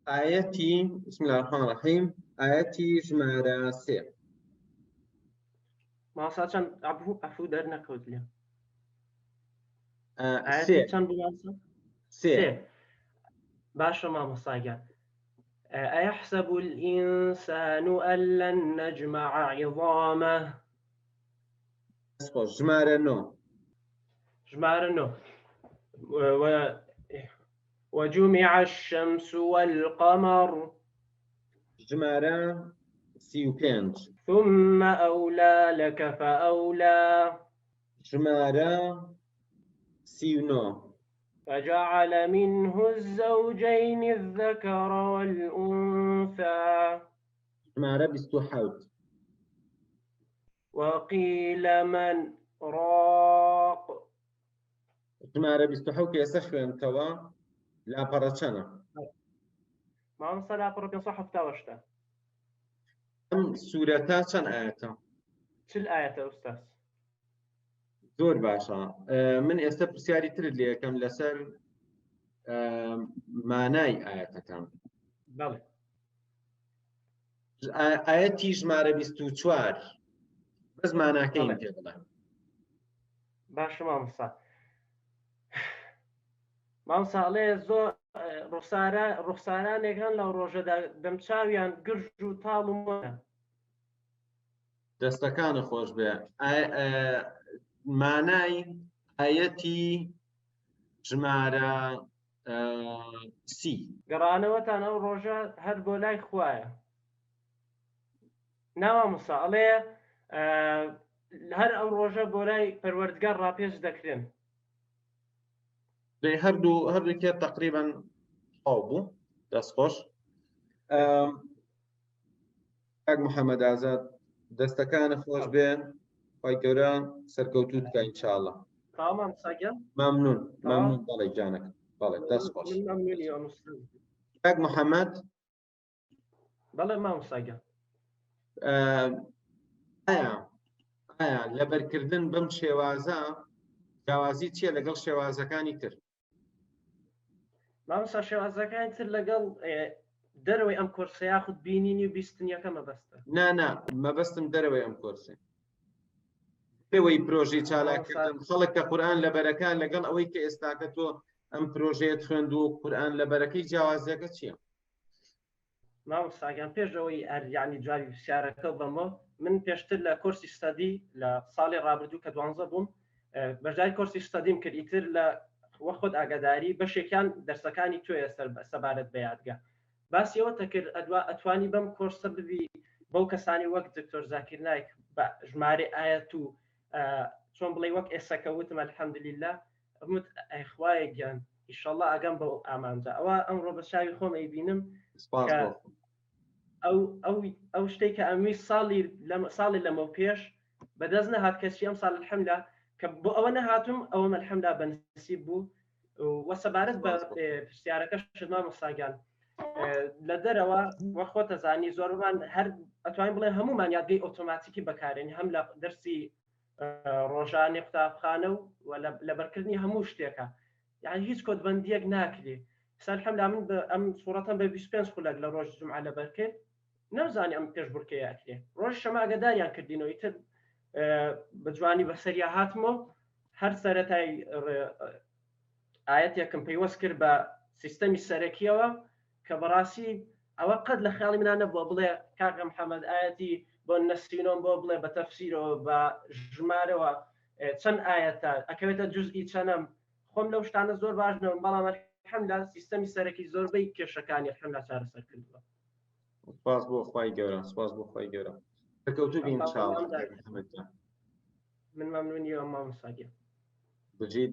آيەتی بسم الله الرحمن الرحيم آيەتی ژمارە سێ. ماسا چەند عەفوو دەرنەکەوت لێم. سێ ئاەتی چەند بوو ماسا؟ سێ. باشە مامۆستاگیان. أيحسب الإنسان أن لن نجمع عظامه. ژمارە نۆ. ژمارە نۆ. وجمع الشمس والقمر. ژمارە 35. ثم أولى لك فأولى. ژمارە 39. فجعل منه الزوجين الذكر والأنثى. ژمارە 27. وقيل من راق. ژمارە 27 ئێستا خوێنتەوە لاپەڕە چەنە؟ مامۆستا لاپەڕە 578. ئەم سوورەتە چەند ئاەتە؟ 40 ئاەتە ئوستاز. زۆر باشە. من ئێستا پرسیاری ترت لێ یەکەم لەسەر مانای ئاەتەکان. بەڵێ. ئاەتی ژمارە 24 بەس ماناکەی پێ بڵێ. باشە مامۆستا. مامۆستاڵێ زۆر ڕوخسارانێکان لەو ڕۆژەدا دەمچاویان گرژ و تاڵ و مۆنە. دەستەکانە خۆش بێ. مانای ئاەتی ژمارە سی. گەڕانەوەتان ئەو ڕۆژە هەر بۆ لای خوایە. نامامۆستا ئەڵێ هەر ئەو ڕۆژە بۆ لای پەروەردگار ڕاپێش دەکرێن. هەردووکێ تقریبا ئەو بوو دەستخۆش. کاک محەممەد ئازاد دەستەکانە خۆش بێن خی گەورە سەرکەوتوت بکە ئینشاءڵڵا. مەمنون مەمنون بەڵێ جانەکە بەڵێ دەست خۆش. کاک محەممەد بەڵێ مامۆستاگیان. ئایا لەبەرکردن بەم شێوازە جیاوازی چییە لەگەڵ شێوازەکانی تر؟ مامۆستا شێوازەکانی تر لەگەڵ دەرەوەی ئەم کۆرسە یاخود بینینی و بیستنیەکە مەبەستە. نا مەبەستم دەرەوەی ئەم کۆرسێ. لەوەی پرۆژەی چالاکردن خەڵک کە قورئان لەبەرەکان لەگەڵ ئەوەی کە ئێستاکە تۆ ئەم پرۆژەیەت خوێندووە قورئان لەبەرەکەی جیاوازیەکە چییە؟ مامۆستاگیان پێش ئەوەی یعنی جوابی پرسیارەکە بەمەوە من پێشتر لە کۆرسی ستەدی لە ساڵی ڕابردوو کە 12 بووم بەشداری کۆرسی ستەدیم کرد ئیتر لە وە خۆت ئاگاداری بەشێکیان دەرسەکانی توێ سەبارەت بە یادگا باسی ئەوە کرد ئەتوانی بەم کۆرسە ببی بەو کەسانی وەک دکتۆر زاکر نایک بە ژمارە ئاەت و چۆن بڵێ وەک ئێسەکە وتم ئەلحەمدولیلا وت ئەی خوایە گیان ئیشەڵڵا ئەگەم بەو ئامانجا ئەوە ئەمڕۆ بە چاوی خۆم ئەیبینم ئەو شتێک کە ئەمووی ساڵی لەمە پێش بەدەست نەهات کەسی ئەم ساڵ الحەمدا کە بۆ ئەوە نەهاتم ئەوە الحەمدا بەنسیب بوو وە سەبارەت بە پرسیارەکە شما مۆستاگیان لە دەرەوە وە خۆتە زانی زۆرمان هەر ئەتوانین بڵێن هەمومان یادگەی ئۆتۆماتیکی بەکارێنی هەم لە دەرسی ڕۆژانی قوتابخانە و لەبەرکردنی هەموو شتێکە یعنی هیچ کۆدبەندیەک ناکرێ الحەمدا من ئەم سوورەتەم بە 25 خولەک لە ڕۆژ جومعە لەبەر کرد نەمزانی ئەم پێشبڕکەیە ئەکرێ ڕۆژ شەمە ئاگاداریان کردینەوە ئیتر بە جوانی بەسەریا هاتمەوە هەر سەرەتای ئاەتێکم پەیوەست کرد بە سیستەمی سەرەکیەوە کە بەڕاستی ئەوە قەت لە خیاڵی منان نەبووە بڵێ کاکە محەممەد ئاەتی بۆ نەسینۆم بۆ بڵێ بە تەفسیرەوە بە ژمارەوە چەند ئاەتە ئەکەوێتە جوزئی چەنەم خۆم لەو شتانە زۆر باشنەوە بەڵام الحەمدا سیستەمی سەرەکی زۆربەی کێشەکانی الحەمدا چارەسەر کردووە. سپاس بۆ خوای گەورە سپاس بۆ خوای گەورە سەرکەوتوو بین ئینشاءڵڵا. من مەمنونی ئەم مامۆستاگیان. بجید